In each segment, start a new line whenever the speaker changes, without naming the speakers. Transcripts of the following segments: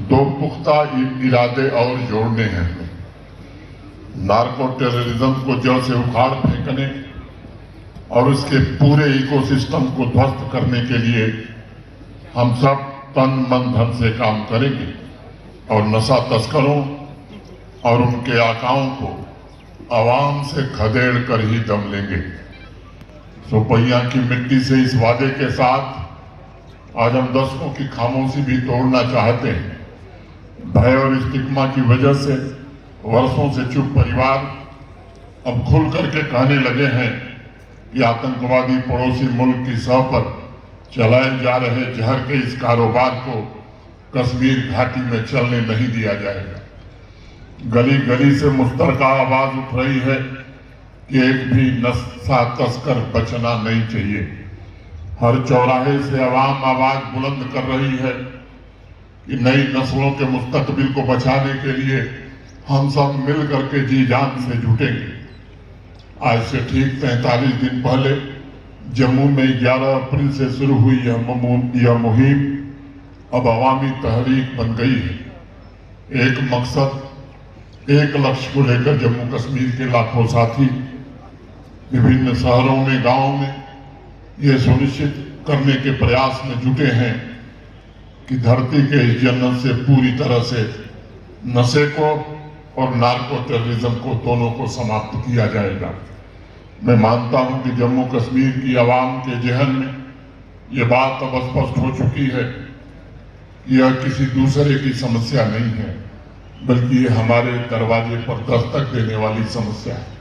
दो पुख्ता इरादे और जोड़ने हैं। नार्को टेररिज्म को जड़ से उखाड़ फेंकने और उसके पूरे इकोसिस्टम को ध्वस्त करने के लिए हम सब तन मन धन से काम करेंगे और नशा तस्करों और उनके आकाओं को आवाम से खदेड़ कर ही दम लेंगे। सोपैया की मिट्टी से इस वादे के साथ आज हम दशकों की खामोशी भी तोड़ना चाहते हैं। भय और स्टिग्मा की वजह से वर्षों से चुप परिवार अब खुल करके कहने लगे हैं कि आतंकवादी पड़ोसी मुल्क की सह पर चलाए जा रहे जहर के इस कारोबार को कश्मीर घाटी में चलने नहीं दिया जाएगा। गली गली से मुस्तरका आवाज उठ रही है कि एक भी नशा तस्कर बचना नहीं चाहिए। हर चौराहे से अवाम आवाज बुलंद कर रही है कि नई नस्लों के मुस्तकबिल को बचाने के लिए हम सब मिल करके जी जान से जुटेंगे। आज से ठीक 43 दिन पहले जम्मू में 11 अप्रैल से शुरू हुई यह मुहिम अब अवामी तहरीक बन गई है। एक मकसद, एक लक्ष्य को लेकर जम्मू कश्मीर के लाखों साथी विभिन्न शहरों में, गांवों में ये सुनिश्चित करने के प्रयास में जुटे हैं कि धरती के इस जन्नत से पूरी तरह से नशे को और नार्को टेररिज्म को दोनों को समाप्त किया जाएगा। मैं मानता हूं कि जम्मू कश्मीर की आवाम के जहन में ये बात अब स्पष्ट हो चुकी है कि यह किसी दूसरे की समस्या नहीं है, बल्कि ये हमारे दरवाजे पर दस्तक देने वाली समस्या है।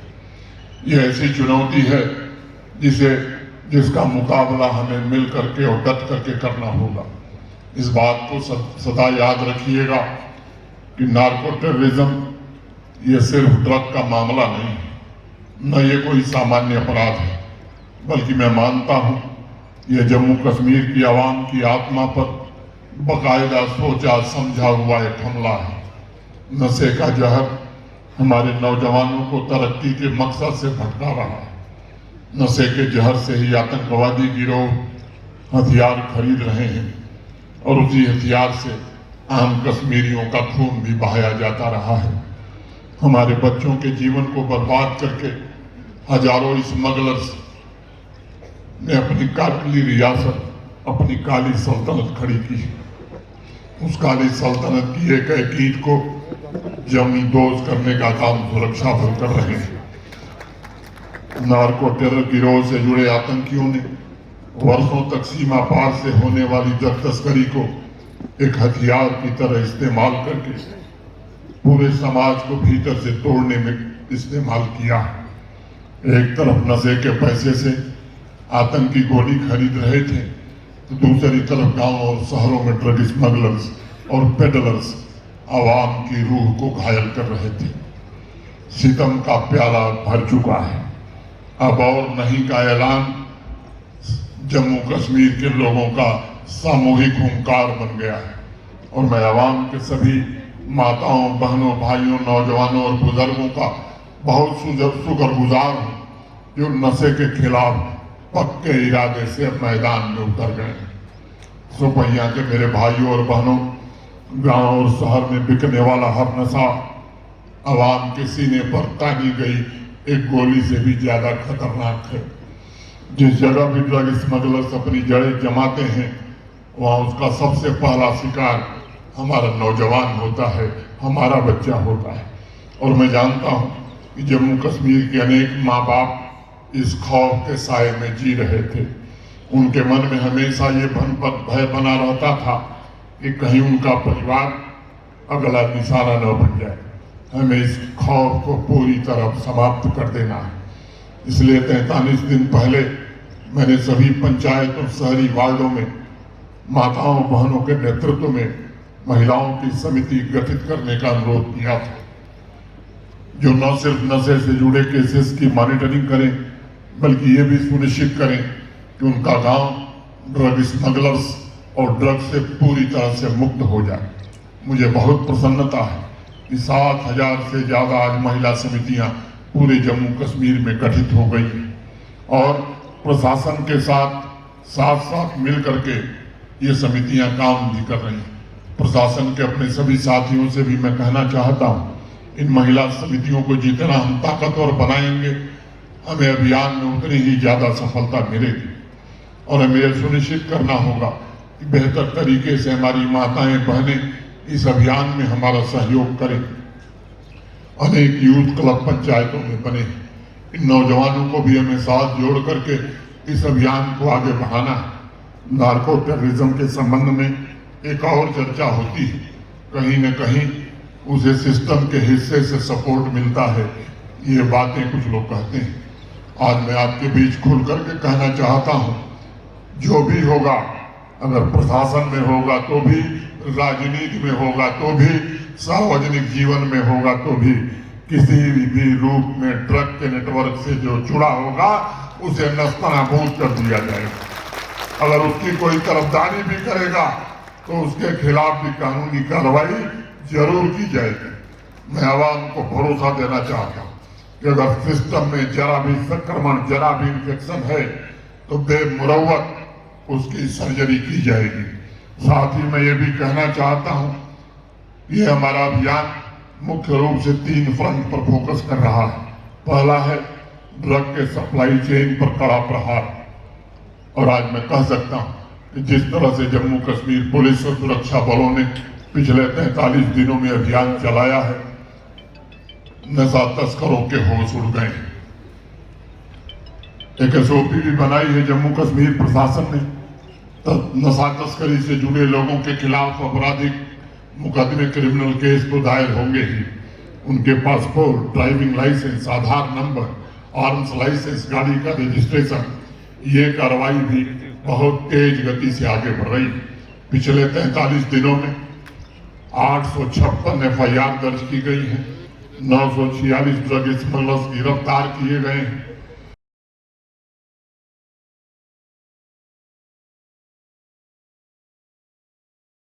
ये ऐसी चुनौती है जिसका मुकाबला हमें मिल करके और डट करके करना होगा। इस बात को सदा याद रखिएगा कि नार्को टेररिज्म ये सिर्फ ड्रग का मामला नहीं है, न ये कोई सामान्य अपराध है, बल्कि मैं मानता हूँ ये जम्मू कश्मीर की आवाम की आत्मा पर बाकायदा सोचा समझा हुआ एक हमला है। नशे का जहर हमारे नौजवानों को तरक्की के मकसद से भटका रहा है। नशे के जहर से ही आतंकवादी गिरोह हथियार खरीद रहे हैं और उसी हथियार से आम कश्मीरियों का खून भी बहाया जाता रहा है। हमारे बच्चों के जीवन को बर्बाद करके हजारों स्मगलर्स ने अपनी काली रियासत, अपनी काली सल्तनत खड़ी की। उस काली सल्तनत की एक एक ईंट को जमींदोज करने का काम सुरक्षा बल कर रहे हैं। नार्को टेरर गिरोह से जुड़े आतंकियों ने वर्षों तक सीमा पार से होने वाली ड्रग तस्करी को एक हथियार की तरह इस्तेमाल करके पूरे समाज को भीतर से तोड़ने में इस्तेमाल किया। एक तरफ नशे के पैसे से आतंकी गोली खरीद रहे थे, तो दूसरी तरफ गांव और शहरों में ड्रग स्मगलर्स और पेडलर्स आवाम की रूह को घायल कर रहे थे। सितम का प्याला भर चुका है। अब और नहीं का ऐलान जम्मू कश्मीर के लोगों का सामूहिक हुंकार बन गया है और मैं आवाम के सभी माताओं, बहनों, भाइयों, नौजवानों और बुजुर्गों का बहुत शुक्रगुजार हूँ जो नशे के खिलाफ पक्के इरादे से मैदान में उतर गए हैं। सोपैया के मेरे भाइयों और बहनों, गांव और शहर में बिकने वाला हर नशा आवाम के सीने पर तानी गई एक गोली से भी ज्यादा खतरनाक है। जिस जगह भी ड्रग स्मगलर्स अपनी जड़ें जमाते हैं, वहाँ उसका सबसे पहला शिकार हमारा नौजवान होता है, हमारा बच्चा होता है। और मैं जानता हूँ कि जम्मू कश्मीर के अनेक माँ बाप इस खौफ के साए में जी रहे थे। उनके मन में हमेशा ये भय बना रहता था कि कहीं उनका परिवार अगला निशाना न बन जाए। हमें इस खौफ को पूरी तरह समाप्त कर देना है। इसलिए 43 दिन पहले मैंने सभी पंचायत और शहरी वार्डों में माताओं बहनों के नेतृत्व में महिलाओं की समिति गठित करने का अनुरोध किया था, जो न सिर्फ नशे से जुड़े केसेस की मॉनिटरिंग करें, बल्कि ये भी सुनिश्चित करें कि उनका गांव ड्रग स्मगलर्स और ड्रग से पूरी तरह से मुक्त हो जाए। मुझे बहुत प्रसन्नता है कि 7,000 से ज्यादा आज महिला समितियां पूरे जम्मू कश्मीर में गठित हो गई हैं और प्रशासन के साथ साथ मिल करके ये समितियां काम भी कर रही हैं। प्रशासन के अपने सभी साथियों से भी मैं कहना चाहता हूं, इन महिला समितियों को जितना हम ताकतवर बनाएंगे, हमें अभियान में उतनी ही ज्यादा सफलता मिलेगी। और हमें यह सुनिश्चित करना होगा कि बेहतर तरीके से हमारी माताएं बहनें इस अभियान में हमारा सहयोग करें। अनेक यूथ क्लब पंचायतों में बने, इन नौजवानों को भी हमें साथ जोड़ करके इस अभियान को आगे बढ़ाना है। नार्को टेररिज्म के संबंध में एक और चर्चा होती है, कहीं न कहीं उसे सिस्टम के हिस्से से सपोर्ट मिलता है, ये बातें कुछ लोग कहते हैं। आज मैं आपके बीच खुल करके कहना चाहता हूं, जो भी होगा, अगर प्रशासन में होगा तो भी, राजनीति में होगा तो भी, सार्वजनिक जीवन में होगा तो भी, किसी भी रूप में ड्रग के नेटवर्क से जो जुड़ा होगा उसे नस्तनाबूद कर दिया जाएगा। अगर उसकी कोई तरफदारी भी करेगा तो उसके खिलाफ भी कानूनी कार्रवाई जरूर की जाएगी। मैं आवाम को भरोसा देना चाहता हूं कि अगर सिस्टम में जरा भी संक्रमण, जरा भी इंफेक्शन है तो बेमुरव्वत उसकी सर्जरी की जाएगी। साथ ही मैं ये भी कहना चाहता हूं, ये हमारा अभियान मुख्य रूप से 3 फ्रंट पर फोकस कर रहा है। पहला है ड्रग के सप्लाई चेन पर कड़ा प्रहार। और आज मैं कह सकता हूं कि जिस तरह से जम्मू कश्मीर पुलिस और सुरक्षा बलों ने पिछले 43 दिनों में अभियान चलाया है, नशा तस्करों के होश उड़ गए। एक एसओपी भी बनाई है जम्मू कश्मीर प्रशासन ने, नशा तस्करी से जुड़े लोगों के खिलाफ आपराधिक मुकदमे, क्रिमिनल केस तो दायर होंगे ही। उनके पासपोर्ट, ड्राइविंग लाइसेंस, आधार नंबर, आर्म्स लाइसेंस, गाड़ी का रजिस्ट्रेशन, ये कार्रवाई भी बहुत तेज गति से आगे बढ़ रही है। पिछले 43 दिनों में 856 FIR दर्ज की गई है, 946 ड्रग स्मगलर्स गिरफ्तार किए गए हैं।